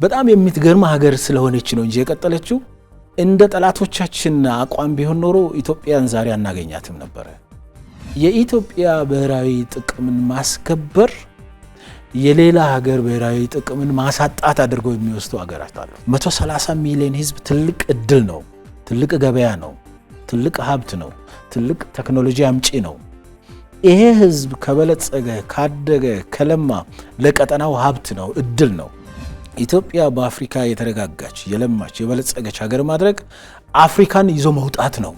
በጣም የምትገርም ሀገር ስለሆነች ነው እንጂ የቀጠለችው እንደ ጠላቶቻችን አቋም ቢሆን ኖሮ ኢትዮጵያን ዛሬ አናገኛትም ነበር። የኢትዮጵያ ብሔራዊ ጥቅምን ማስከበር የሌላ ሀገር ብሔራዊ ጥቅምን ማሳጣት አድርገው የሚወስዱ ሀገራት አሉ። 130 ሚሊዮን ህዝብ ትልቅ እድል ነው፣ ትልቅ ገበያ ነው፣ ትልቅ ሀብት ነው፣ ትልቅ ቴክኖሎጂ አምጪ ነው። ይሄ ህዝብ ከበለጸገ ካደገ ከለማ ለቀጠናው ሀብት ነው፣ እድል ነው። ኢትዮጵያ በአፍሪካ የተረጋጋች የለማች የበለጸገች ሀገር ማድረግ አፍሪካን ይዞ መውጣት ነው።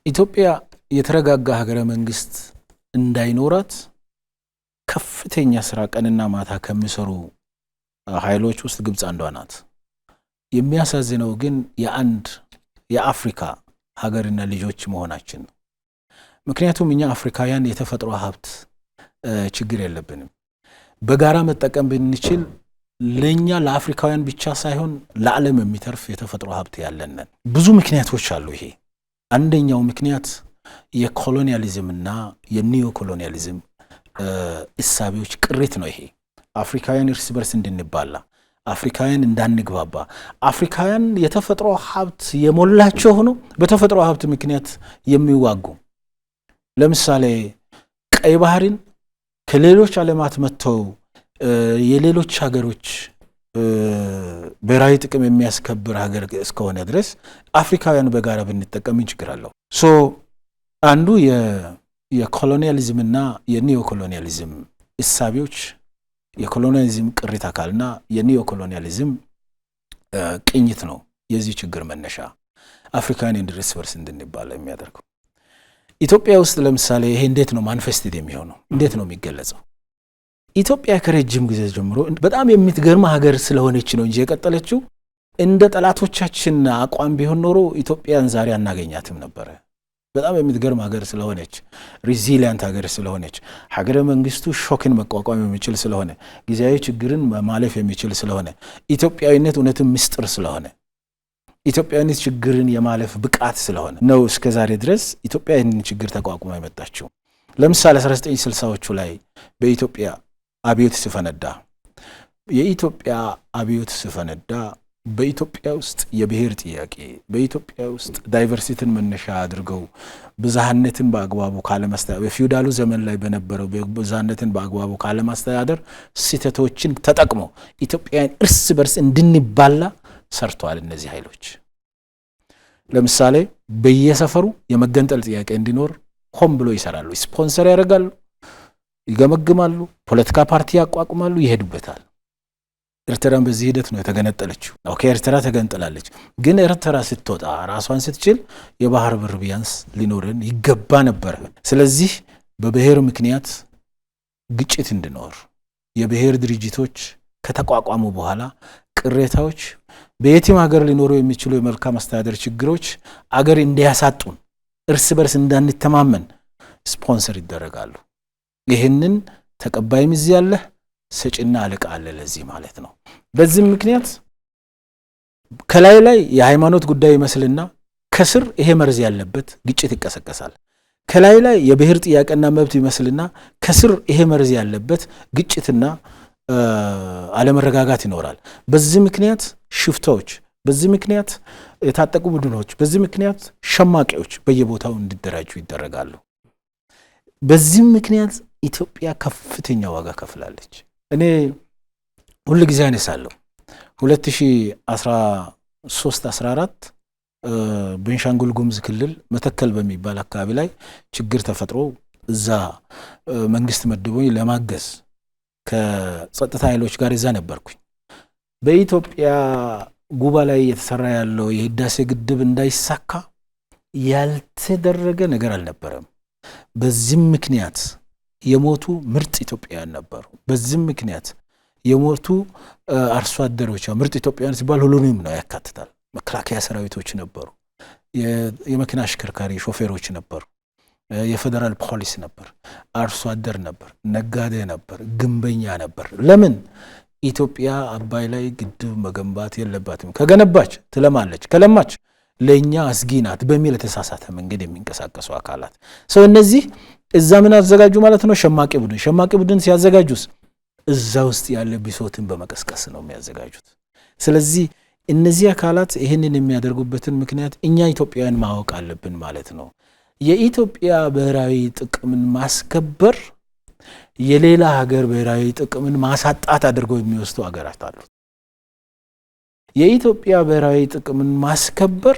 ኢትዮጵያ የተረጋጋ ሀገረ መንግስት እንዳይኖራት ከፍተኛ ስራ ቀንና ማታ ከሚሰሩ ኃይሎች ውስጥ ግብጽ አንዷ ናት። የሚያሳዝነው ግን የአፍሪካ ሀገርና ልጆች መሆናችን ነው። ምክንያቱም እኛ አፍሪካውያን የተፈጥሮ ሀብት ችግር የለብንም። በጋራ መጠቀም ብንችል ለኛ ለአፍሪካውያን ብቻ ሳይሆን ለዓለም የሚተርፍ የተፈጥሮ ሀብት ያለን ብዙ ምክንያቶች አሉ። ይሄ አንደኛው ምክንያት የኮሎኒያሊዝምና የኒዮ ኮሎኒያሊዝም እሳቤዎች ቅሪት ነው። ይሄ አፍሪካውያን እርስ በርስ እንድንባላ፣ አፍሪካውያን እንዳንግባባ፣ አፍሪካውያን የተፈጥሮ ሀብት የሞላቸው ሆኖ በተፈጥሮ ሀብት ምክንያት የሚዋጉ ለምሳሌ ቀይ ባህርን ከሌሎች ዓለማት መጥተው የሌሎች ሀገሮች ብሔራዊ ጥቅም የሚያስከብር ሀገር እስከሆነ ድረስ አፍሪካውያን በጋራ ብንጠቀም ችግር አለው። አንዱ የኮሎኒያሊዝምና የኒዮ ኮሎኒያሊዝም እሳቤዎች የኮሎኒያሊዝም ቅሪት አካልና የኒዮ ኮሎኒያሊዝም ቅኝት ነው የዚህ ችግር መነሻ አፍሪካውያን እርስ በርስ እንድንባላ የሚያደርገው። ኢትዮጵያ ውስጥ ለምሳሌ ይሄ እንዴት ነው ማኒፌስት የሚሆነው? እንዴት ነው የሚገለጸው? ኢትዮጵያ ከረጅም ጊዜ ጀምሮ በጣም የምትገርም ሀገር ስለሆነች ነው እንጂ የቀጠለችው እንደ ጠላቶቻችን አቋም ቢሆን ኖሮ ኢትዮጵያን ዛሬ አናገኛትም ነበር። በጣም የምትገርም ሀገር ስለሆነች፣ ሪዚሊያንት ሀገር ስለሆነች፣ ሀገረ መንግስቱ ሾክን መቋቋም የሚችል ስለሆነ፣ ጊዜያዊ ችግርን ማለፍ የሚችል ስለሆነ፣ ኢትዮጵያዊነት እውነትም ምስጢር ስለሆነ፣ ኢትዮጵያዊነት ችግርን የማለፍ ብቃት ስለሆነ ነው እስከ ዛሬ ድረስ ኢትዮጵያ ይህንን ችግር ተቋቁማ የመጣችው። ለምሳሌ 1960ዎቹ ላይ በኢትዮጵያ አብዮት ሲፈነዳ የኢትዮጵያ አብዮት ሲፈነዳ በኢትዮጵያ ውስጥ የብሔር ጥያቄ በኢትዮጵያ ውስጥ ዳይቨርሲቲን መነሻ አድርገው ብዝሃነትን በአግባቡ ካለማስተዳደር በፊውዳሉ ዘመን ላይ በነበረው ብዝሃነትን በአግባቡ ካለማስተዳደር ስህተቶችን ተጠቅመው ኢትዮጵያን እርስ በርስ እንድንባላ ሰርተዋል። እነዚህ ኃይሎች ለምሳሌ በየሰፈሩ የመገንጠል ጥያቄ እንዲኖር ሆም ብሎ ይሰራሉ፣ ስፖንሰር ያደርጋሉ፣ ይገመግማሉ፣ ፖለቲካ ፓርቲ ያቋቁማሉ፣ ይሄዱበታል። ኤርትራን በዚህ ሂደት ነው የተገነጠለችው። ኦኬ ኤርትራ ተገንጥላለች፣ ግን ኤርትራ ስትወጣ ራሷን ስትችል የባህር በር ቢያንስ ሊኖርን ይገባ ነበር። ስለዚህ በብሔር ምክንያት ግጭት እንዲኖር የብሔር ድርጅቶች ከተቋቋሙ በኋላ ቅሬታዎች በየትም ሀገር ሊኖሩ የሚችሉ የመልካም አስተዳደር ችግሮች አገር እንዲያሳጡን እርስ በርስ እንዳንተማመን ስፖንሰር ይደረጋሉ። ይህንን ተቀባይም እዚህ ያለ ሰጪና አለቃ አለ ለዚህ ማለት ነው። በዚህ ምክንያት ከላይ ላይ የሃይማኖት ጉዳይ ይመስልና ከስር ይሄ መርዝ ያለበት ግጭት ይቀሰቀሳል። ከላይ ላይ የብሔር ጥያቄና መብት ይመስልና ከስር ይሄ መርዝ ያለበት ግጭትና አለመረጋጋት ይኖራል። በዚህ ምክንያት ሽፍታዎች፣ በዚህ ምክንያት የታጠቁ ቡድኖች፣ በዚህ ምክንያት ሸማቂዎች በየቦታው እንዲደራጁ ይደረጋሉ። በዚህ ምክንያት ኢትዮጵያ ከፍተኛ ዋጋ ከፍላለች። እኔ ሁሉ ጊዜ አነሳለሁ 2013-14 ቤንሻንጉል ጉሙዝ ክልል መተከል በሚባል አካባቢ ላይ ችግር ተፈጥሮ እዛ መንግስት መድቦኝ ለማገዝ ከጸጥታ ኃይሎች ጋር እዛ ነበርኩኝ። በኢትዮጵያ ጉባ ላይ የተሰራ ያለው የህዳሴ ግድብ እንዳይሳካ ያልተደረገ ነገር አልነበረም። በዚህ ምክንያት የሞቱ ምርጥ ኢትዮጵያውያን ነበሩ። በዚህ ምክንያት የሞቱ አርሶ አደሮች፣ ምርጥ ኢትዮጵያውያን ሲባል ሁሉንም ነው ያካትታል። መከላከያ ሰራዊቶች ነበሩ፣ የመኪና አሽከርካሪ ሾፌሮች ነበሩ፣ የፌደራል ፖሊስ ነበር፣ አርሶ አደር ነበር፣ ነጋዴ ነበር፣ ግንበኛ ነበር። ለምን ኢትዮጵያ አባይ ላይ ግድብ መገንባት የለባትም? ከገነባች ትለማለች፣ ከለማች ለኛ አስጊ ናት በሚል የተሳሳተ መንገድ የሚንቀሳቀሱ አካላት ሰው እነዚህ እዛ ምን አዘጋጁ ማለት ነው ሸማቂ ቡድን ሲያዘጋጁስ እዛ ውስጥ ያለ ቢሶትን በመቀስቀስ ነው የሚያዘጋጁት ስለዚህ እነዚህ አካላት ይሄንን የሚያደርጉበትን ምክንያት እኛ ኢትዮጵያውያን ማወቅ አለብን ማለት ነው የኢትዮጵያ ብሔራዊ ጥቅምን ማስከበር የሌላ ሀገር ብሔራዊ ጥቅምን ማሳጣት አድርገው የሚወስዱ ሀገራት አሉ የኢትዮጵያ ብሔራዊ ጥቅምን ማስከበር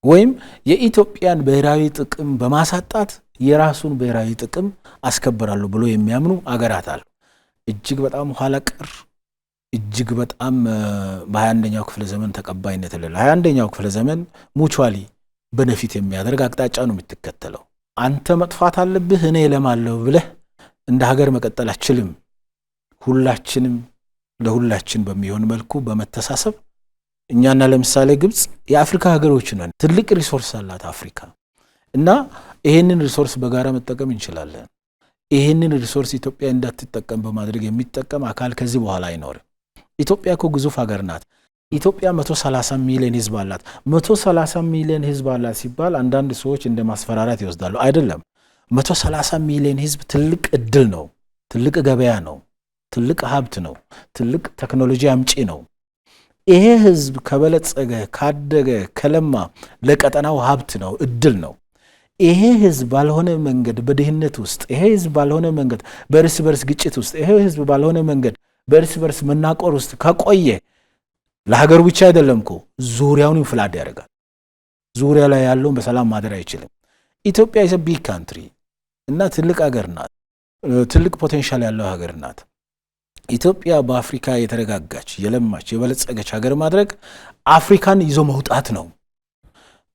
ወይም የኢትዮጵያን ብሔራዊ ጥቅም በማሳጣት የራሱን ብሔራዊ ጥቅም አስከብራሉ ብሎ የሚያምኑ ሀገራት አሉ እጅግ በጣም ኋላ ቀር እጅግ በጣም በ21ኛው ክፍለ ዘመን ተቀባይነት የሌለው 21ኛው ክፍለ ዘመን ሙቹዋሊ በነፊት የሚያደርግ አቅጣጫ ነው የምትከተለው አንተ መጥፋት አለብህ እኔ ለማለው ብለህ እንደ ሀገር መቀጠል አችልም ሁላችንም ለሁላችን በሚሆን መልኩ በመተሳሰብ እኛና ለምሳሌ ግብጽ የአፍሪካ ሀገሮች ነን ትልቅ ሪሶርስ አላት አፍሪካ እና ይሄንን ሪሶርስ በጋራ መጠቀም እንችላለን ይሄንን ሪሶርስ ኢትዮጵያ እንዳትጠቀም በማድረግ የሚጠቀም አካል ከዚህ በኋላ አይኖርም ኢትዮጵያ እኮ ግዙፍ ሀገር ናት ኢትዮጵያ 130 ሚሊዮን ህዝብ አላት 130 ሚሊዮን ህዝብ አላት ሲባል አንዳንድ ሰዎች እንደ ማስፈራራት ይወስዳሉ አይደለም 130 ሚሊዮን ህዝብ ትልቅ እድል ነው ትልቅ ገበያ ነው ትልቅ ሀብት ነው ትልቅ ቴክኖሎጂ አምጪ ነው ይሄ ህዝብ ከበለጸገ ካደገ ከለማ ለቀጠናው ሀብት ነው እድል ነው ይሄ ህዝብ ባልሆነ መንገድ በድህነት ውስጥ ይሄ ህዝብ ባልሆነ መንገድ በእርስ በርስ ግጭት ውስጥ ይሄ ህዝብ ባልሆነ መንገድ በእርስ በርስ መናቆር ውስጥ ከቆየ ለሀገሩ ብቻ አይደለም እኮ ዙሪያውን ፍላድ ያደርጋል ዙሪያ ላይ ያለውን በሰላም ማደር አይችልም ኢትዮጵያ is a big country እና ትልቅ ሀገር ናት ትልቅ ፖቴንሻል ያለው ሀገር ናት ኢትዮጵያ በአፍሪካ የተረጋጋች የለማች የበለጸገች ሀገር ማድረግ አፍሪካን ይዞ መውጣት ነው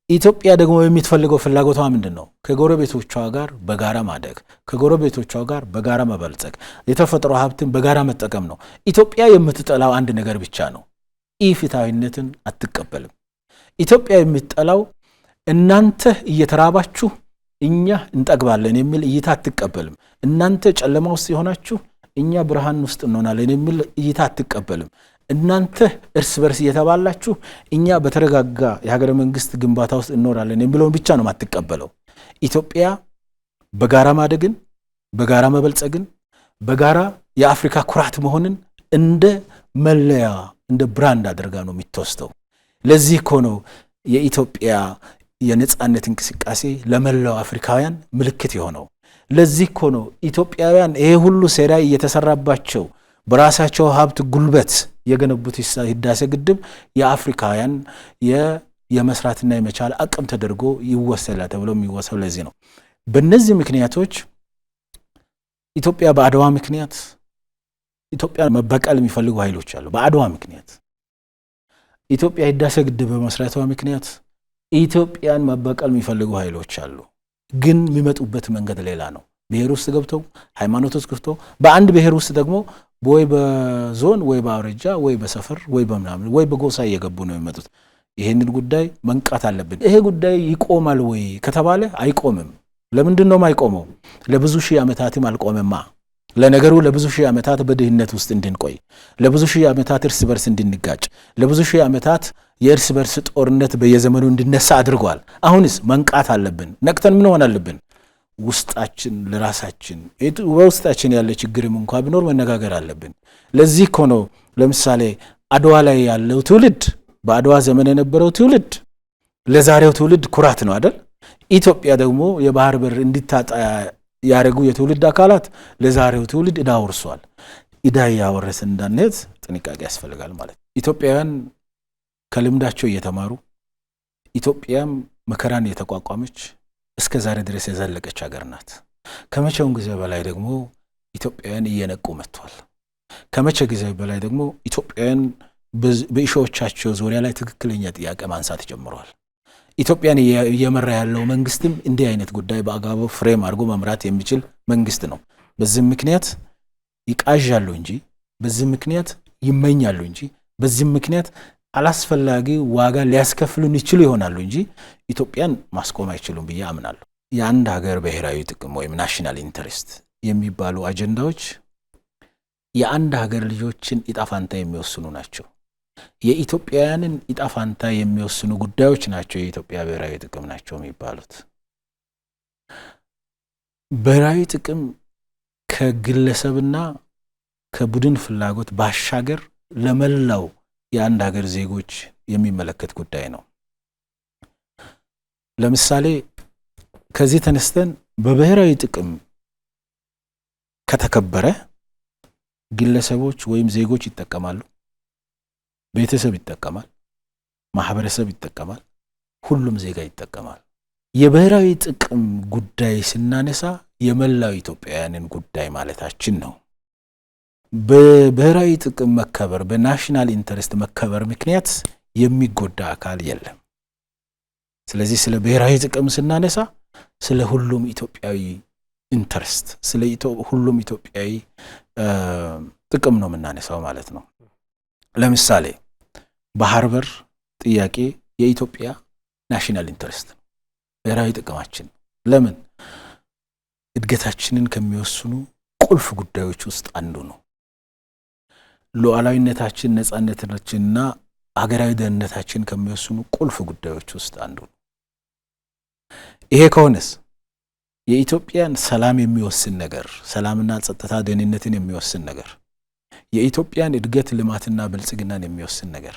ኢትዮጵያ ደግሞ የሚትፈልገው ፍላጎቷ ምንድነው ከጎረቤቶቿ ጋር በጋራ ማደግ ከጎረቤቶቿ ጋር በጋራ መበልጸግ የተፈጥሮ ሀብትን በጋራ መጠቀም ነው ኢትዮጵያ የምትጠላው አንድ ነገር ብቻ ነው ኢፍትሃዊነትን አትቀበልም ኢትዮጵያ የምትጠላው እናንተ እየተራባችሁ እኛ እንጠግባለን የሚል እይታ አትቀበልም እናንተ ጨለማ ውስጥ ሆናችሁ እኛ ብርሃን ውስጥ እንሆናለን የሚል እይታ አትቀበልም እናንተ እርስ በርስ እየተባላችሁ እኛ በተረጋጋ የሀገረ መንግስት ግንባታ ውስጥ እንኖራለን የሚለውን ብቻ ነው ማትቀበለው ኢትዮጵያ በጋራ ማደግን በጋራ መበልጸግን በጋራ የአፍሪካ ኩራት መሆንን እንደ መለያ እንደ ብራንድ አድርጋ ነው የሚተወስተው ለዚህ እኮ ነው የኢትዮጵያ የነጻነት እንቅስቃሴ ለመላው አፍሪካውያን ምልክት የሆነው ለዚህ እኮ ነው ኢትዮጵያውያን ይሄ ሁሉ ሴራ እየተሰራባቸው በራሳቸው ሀብት ጉልበት የገነቡት ህዳሴ ግድብ የአፍሪካውያን የመስራትና የመቻል አቅም ተደርጎ ይወሰላል ተብሎ የሚወሰው ለዚህ ነው በእነዚህ ምክንያቶች ኢትዮጵያ በአድዋ ምክንያት ኢትዮጵያ መበቀል የሚፈልጉ ኃይሎች አሉ በአድዋ ምክንያት ኢትዮጵያ ህዳሴ ግድብ በመስራቷ ምክንያት ኢትዮጵያን መበቀል የሚፈልጉ ኃይሎች አሉ ግን የሚመጡበት መንገድ ሌላ ነው ብሔር ውስጥ ገብተው ሃይማኖት ውስጥ ገብተው በአንድ ብሔር ውስጥ ደግሞ ወይ በዞን ወይ በአውራጃ ወይ በሰፈር ወይ በመናምን ወይ በጎሳ እየገቡ ነው የሚመጡት ይሄንን ጉዳይ መንቃት አለብን ይሄ ጉዳይ ይቆማል ወይ ከተባለ አይቆምም ለምንድን ነው የማይቆመው ለብዙ ሺህ ዓመታትም አልቆመማ ለነገሩ ለብዙ ሺህ ዓመታት በድህነት ውስጥ እንድንቆይ ለብዙ ሺህ ዓመታት እርስ በርስ እንድንጋጭ ለብዙ ሺህ ዓመታት የእርስ በርስ ጦርነት በየዘመኑ እንድነሳ አድርጓል አሁንስ መንቃት አለብን ነቅተን ምን ሆነ አለብን ውስጣችን ለራሳችን ውስጣችን ያለ ችግርም እንኳን ቢኖር መነጋገር አለብን ለዚህ እኮ ነው ለምሳሌ አድዋ ላይ ያለው ትውልድ በአድዋ ዘመን የነበረው ትውልድ ለዛሬው ትውልድ ኩራት ነው አይደል ኢትዮጵያ ደግሞ የባህር በር እንድታጣ ያረጉ የትውልድ አካላት ለዛሬው ትውልድ ዕዳ ወርሷል ዕዳ ያወረሰ እንዳንሄድ ጥንቃቄ ያስፈልጋል ማለት ኢትዮጵያውያን ከልምዳቸው እየተማሩ ኢትዮጵያም መከራን የተቋቋመች እስከ ዛሬ ድረስ የዘለቀች ሀገር ናት ከመቼውም ጊዜ በላይ ደግሞ ኢትዮጵያውያን እየነቁ መጥቷል ከመቼ ጊዜ በላይ ደግሞ ኢትዮጵያውያን በኢሾቻቸው ዙሪያ ላይ ትክክለኛ ጥያቄ ማንሳት ጀምረዋል ኢትዮጵያን እየመራ ያለው መንግስትም እንዲህ አይነት ጉዳይ በአግባቡ ፍሬም አድርጎ መምራት የሚችል መንግስት ነው በዚህ ምክንያት ይቃዣሉ እንጂ በዚህ ምክንያት ይመኛሉ እንጂ በዚህ ምክንያት አላስፈላጊ ዋጋ ሊያስከፍሉን ይችሉ ይሆናሉ እንጂ ኢትዮጵያን ማስቆም አይችሉም ብዬ አምናለሁ የአንድ ሀገር ብሔራዊ ጥቅም ወይም ናሽናል ኢንተረስት የሚባሉ አጀንዳዎች የአንድ ሀገር ልጆችን ኢጣፋንታ የሚወስኑ ናቸው የኢትዮጵያውያንን ኢጣፋንታ የሚወስኑ ጉዳዮች ናቸው የኢትዮጵያ ብሔራዊ ጥቅም ናቸው የሚባሉት። ብሔራዊ ጥቅም ከግለሰብና ከቡድን ፍላጎት ባሻገር ለመላው የአንድ ሀገር ዜጎች የሚመለከት ጉዳይ ነው። ለምሳሌ ከዚህ ተነስተን በብሔራዊ ጥቅም ከተከበረ ግለሰቦች ወይም ዜጎች ይጠቀማሉ፣ ቤተሰብ ይጠቀማል፣ ማህበረሰብ ይጠቀማል፣ ሁሉም ዜጋ ይጠቀማል። የብሔራዊ ጥቅም ጉዳይ ስናነሳ የመላው ኢትዮጵያውያንን ጉዳይ ማለታችን ነው። በብሔራዊ ጥቅም መከበር በናሽናል ኢንተረስት መከበር ምክንያት የሚጎዳ አካል የለም። ስለዚህ ስለ ብሔራዊ ጥቅም ስናነሳ ስለ ሁሉም ኢትዮጵያዊ ኢንተረስት ስለ ሁሉም ኢትዮጵያዊ ጥቅም ነው የምናነሳው ማለት ነው። ለምሳሌ ባህር በር ጥያቄ የኢትዮጵያ ናሽናል ኢንተረስት ብሔራዊ ጥቅማችን። ለምን? እድገታችንን ከሚወስኑ ቁልፍ ጉዳዮች ውስጥ አንዱ ነው። ሉዓላዊነታችን፣ ነጻነታችንና ሀገራዊ ደህንነታችን ከሚወስኑ ቁልፍ ጉዳዮች ውስጥ አንዱ ነው። ይሄ ከሆነስ የኢትዮጵያን ሰላም የሚወስን ነገር፣ ሰላምና ጸጥታ ደህንነትን የሚወስን ነገር፣ የኢትዮጵያን እድገት ልማትና ብልጽግናን የሚወስን ነገር፣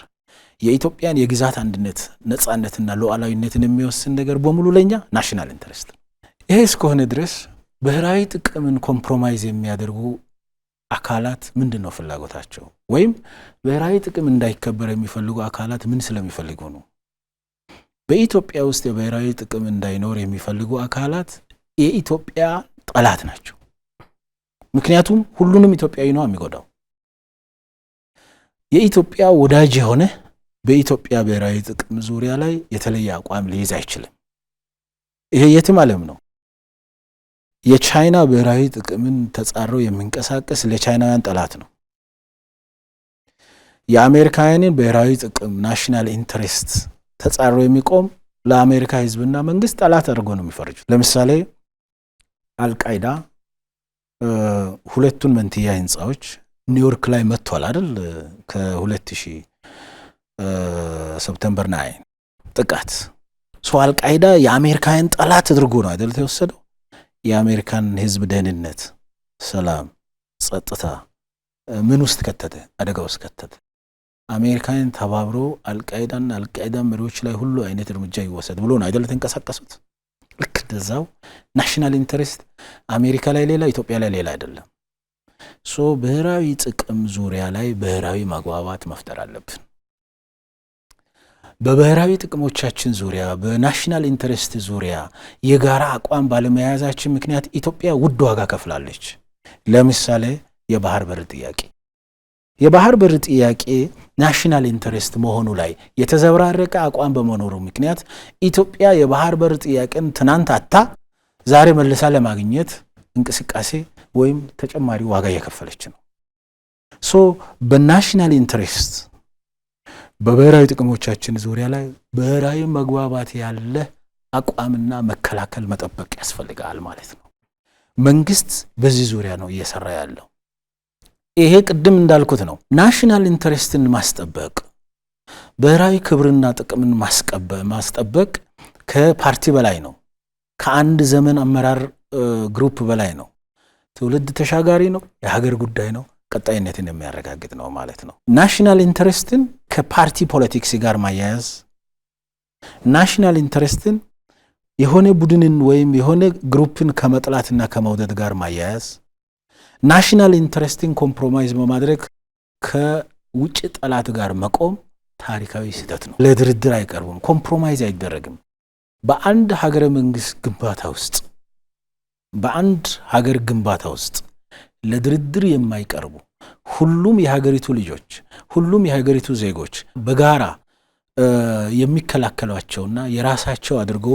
የኢትዮጵያን የግዛት አንድነት ነጻነትና ሉዓላዊነትን የሚወስን ነገር በሙሉ ለኛ ናሽናል ኢንተረስት። ይሄ እስከሆነ ድረስ ብሔራዊ ጥቅምን ኮምፕሮማይዝ የሚያደርጉ አካላት ምንድነው ፍላጎታቸው? ወይም ብሔራዊ ጥቅም እንዳይከበር የሚፈልጉ አካላት ምን ስለሚፈልጉ ነው? በኢትዮጵያ ውስጥ የብሔራዊ ጥቅም እንዳይኖር የሚፈልጉ አካላት የኢትዮጵያ ጠላት ናቸው። ምክንያቱም ሁሉንም ኢትዮጵያዊ ነው የሚጎዳው። የኢትዮጵያ ወዳጅ የሆነ በኢትዮጵያ ብሔራዊ ጥቅም ዙሪያ ላይ የተለየ አቋም ሊይዝ አይችልም። ይሄ የትም ዓለም ነው። የቻይና ብሔራዊ ጥቅምን ተጻረው የሚንቀሳቀስ ለቻይናውያን ጠላት ነው። የአሜሪካውያንን ብሔራዊ ጥቅም ናሽናል ኢንተረስት ተጻረው የሚቆም ለአሜሪካ ህዝብና መንግስት ጠላት አድርጎ ነው የሚፈርጁት። ለምሳሌ አልቃይዳ ሁለቱን መንትያ ህንጻዎች ኒውዮርክ ላይ መጥቷል አይደል? ከ2000 ሰፕተምበር 9 ጥቃት አልቃይዳ የአሜሪካን ጠላት አድርጎ ነው አይደል የተወሰደው? የአሜሪካን ህዝብ ደህንነት፣ ሰላም፣ ጸጥታ ምን ውስጥ ከተተ? አደጋ ውስጥ ከተተ። አሜሪካን ተባብሮ አልቃይዳ መሪዎች ላይ ሁሉ አይነት እርምጃ ይወሰድ ብሎ ነው አይደል ተንቀሳቀሱት? ልክ እንደዛው ናሽናል ኢንተረስት አሜሪካ ላይ ሌላ፣ ኢትዮጵያ ላይ ሌላ አይደለም። ብሔራዊ ጥቅም ዙሪያ ላይ ብሔራዊ መግባባት መፍጠር አለብን። በብሔራዊ ጥቅሞቻችን ዙሪያ በናሽናል ኢንተረስት ዙሪያ የጋራ አቋም ባለመያዛችን ምክንያት ኢትዮጵያ ውድ ዋጋ ከፍላለች። ለምሳሌ የባህር በር ጥያቄ ናሽናል ኢንተረስት መሆኑ ላይ የተዘበራረቀ አቋም በመኖሩ ምክንያት ኢትዮጵያ የባህር በር ጥያቄን ትናንት አታ ዛሬ መልሳ ለማግኘት እንቅስቃሴ ወይም ተጨማሪ ዋጋ እየከፈለች ነው። በናሽናል ኢንተረስት በብሔራዊ ጥቅሞቻችን ዙሪያ ላይ ብሔራዊ መግባባት ያለ አቋምና መከላከል መጠበቅ ያስፈልጋል ማለት ነው። መንግስት በዚህ ዙሪያ ነው እየሰራ ያለው። ይሄ ቅድም እንዳልኩት ነው። ናሽናል ኢንተረስትን ማስጠበቅ፣ ብሔራዊ ክብርና ጥቅምን ማስጠበቅ ከፓርቲ በላይ ነው። ከአንድ ዘመን አመራር ግሩፕ በላይ ነው። ትውልድ ተሻጋሪ ነው። የሀገር ጉዳይ ነው። ቀጣይነትን የሚያረጋግጥ ነው ማለት ነው። ናሽናል ኢንተረስትን ከፓርቲ ፖለቲክስ ጋር ማያያዝ፣ ናሽናል ኢንተረስትን የሆነ ቡድንን ወይም የሆነ ግሩፕን ከመጥላትና ከመውደድ ጋር ማያያዝ፣ ናሽናል ኢንተረስትን ኮምፕሮማይዝ በማድረግ ከውጭ ጠላት ጋር መቆም ታሪካዊ ስህተት ነው። ለድርድር አይቀርቡም። ኮምፕሮማይዝ አይደረግም። በአንድ ሀገረ መንግስት ግንባታ ውስጥ ለድርድር የማይቀርቡ ሁሉም የሀገሪቱ ልጆች፣ ሁሉም የሀገሪቱ ዜጎች በጋራ የሚከላከሏቸውና የራሳቸው አድርገው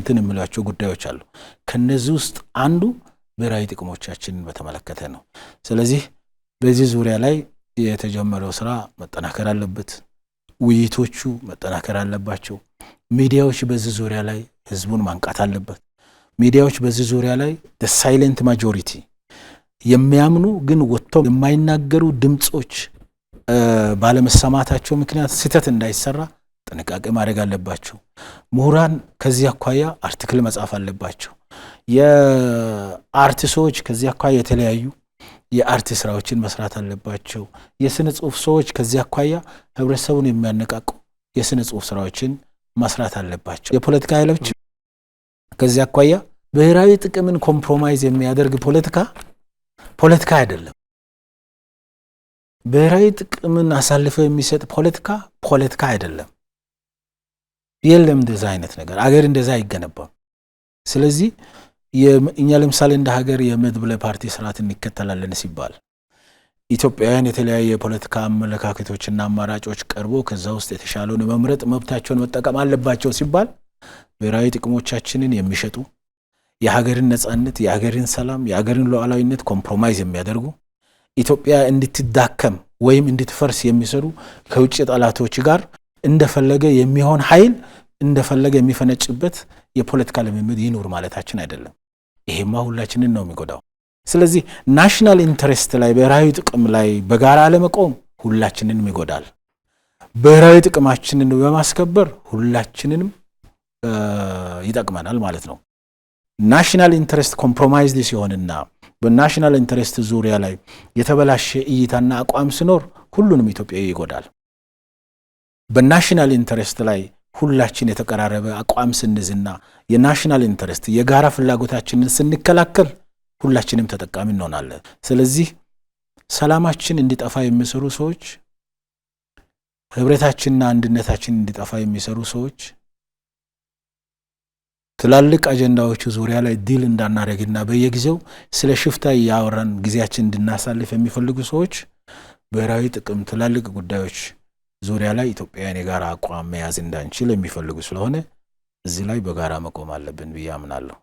የሚሏቸው ጉዳዮች አሉ። ከነዚህ ውስጥ አንዱ ብሔራዊ ጥቅሞቻችንን በተመለከተ ነው። ስለዚህ በዚህ ዙሪያ ላይ የተጀመረው ስራ መጠናከር አለበት። ውይይቶቹ መጠናከር አለባቸው። ሚዲያዎች በዚህ ዙሪያ ላይ ህዝቡን ማንቃት አለበት። ሚዲያዎች በዚህ ዙሪያ ላይ ሳይለንት ማጆሪቲ የሚያምኑ ግን ወጥተው የማይናገሩ ድምጾች ባለመሰማታቸው ምክንያት ስህተት እንዳይሰራ ጥንቃቄ ማድረግ አለባቸው። ምሁራን ከዚህ አኳያ አርቲክል መጻፍ አለባቸው። የአርት ሰዎች ከዚህ አኳያ የተለያዩ የአርት ስራዎችን መስራት አለባቸው። የስነ ጽሁፍ ሰዎች ከዚህ አኳያ ህብረተሰቡን የሚያነቃቁ የስነ ጽሁፍ ስራዎችን መስራት አለባቸው። የፖለቲካ ኃይሎች ከዚህ አኳያ ብሔራዊ ጥቅምን ኮምፕሮማይዝ የሚያደርግ ፖለቲካ አይደለም። ብሔራዊ ጥቅምን አሳልፈው የሚሰጥ ፖለቲካ አይደለም። የለም እንደዛ አይነት ነገር። አገር እንደዛ አይገነባም። ስለዚህ እኛ ለምሳሌ እንደ ሀገር የመድብለ ፓርቲ ስርዓት እንከተላለን ሲባል ኢትዮጵያውያን የተለያየ የፖለቲካ አመለካከቶችና አማራጮች ቀርቦ ከዛ ውስጥ የተሻለውን መምረጥ መብታቸውን መጠቀም አለባቸው ሲባል ብሔራዊ ጥቅሞቻችንን የሚሸጡ የሀገርን ነጻነት፣ የሀገርን ሰላም፣ የሀገርን ሉዓላዊነት ኮምፕሮማይዝ የሚያደርጉ ኢትዮጵያ እንድትዳከም ወይም እንድትፈርስ የሚሰሩ ከውጭ ጠላቶች ጋር እንደፈለገ የሚሆን ኃይል እንደፈለገ የሚፈነጭበት የፖለቲካ ልምምድ ይኑር ማለታችን አይደለም። ይሄማ ሁላችንን ነው የሚጎዳው። ስለዚህ ናሽናል ኢንተረስት ላይ ብሔራዊ ጥቅም ላይ በጋራ ለመቆም ሁላችንንም ይጎዳል። ብሔራዊ ጥቅማችንን በማስከበር ሁላችንንም ይጠቅመናል ማለት ነው። ናሽናል ኢንተረስት ኮምፕሮማይዝድ ሲሆንና በናሽናል ኢንተረስት ዙሪያ ላይ የተበላሸ እይታና አቋም ሲኖር ሁሉንም ኢትዮጵያዊ ይጎዳል። በናሽናል ኢንተረስት ላይ ሁላችን የተቀራረበ አቋም ስንዝና የናሽናል ኢንተረስት የጋራ ፍላጎታችንን ስንከላከል ሁላችንም ተጠቃሚ እንሆናለን። ስለዚህ ሰላማችን እንዲጠፋ የሚሰሩ ሰዎች፣ ህብረታችንና አንድነታችን እንዲጠፋ የሚሰሩ ሰዎች ትላልቅ አጀንዳዎቹ ዙሪያ ላይ ዲል እንዳናረግና በየጊዜው ስለ ሽፍታ ያወራን ጊዜያችን እንድናሳልፍ የሚፈልጉ ሰዎች ብሔራዊ ጥቅም ትላልቅ ጉዳዮች ዙሪያ ላይ ኢትዮጵያውያን የጋራ አቋም መያዝ እንዳንችል የሚፈልጉ ስለሆነ እዚህ ላይ በጋራ መቆም አለብን ብዬ አምናለሁ።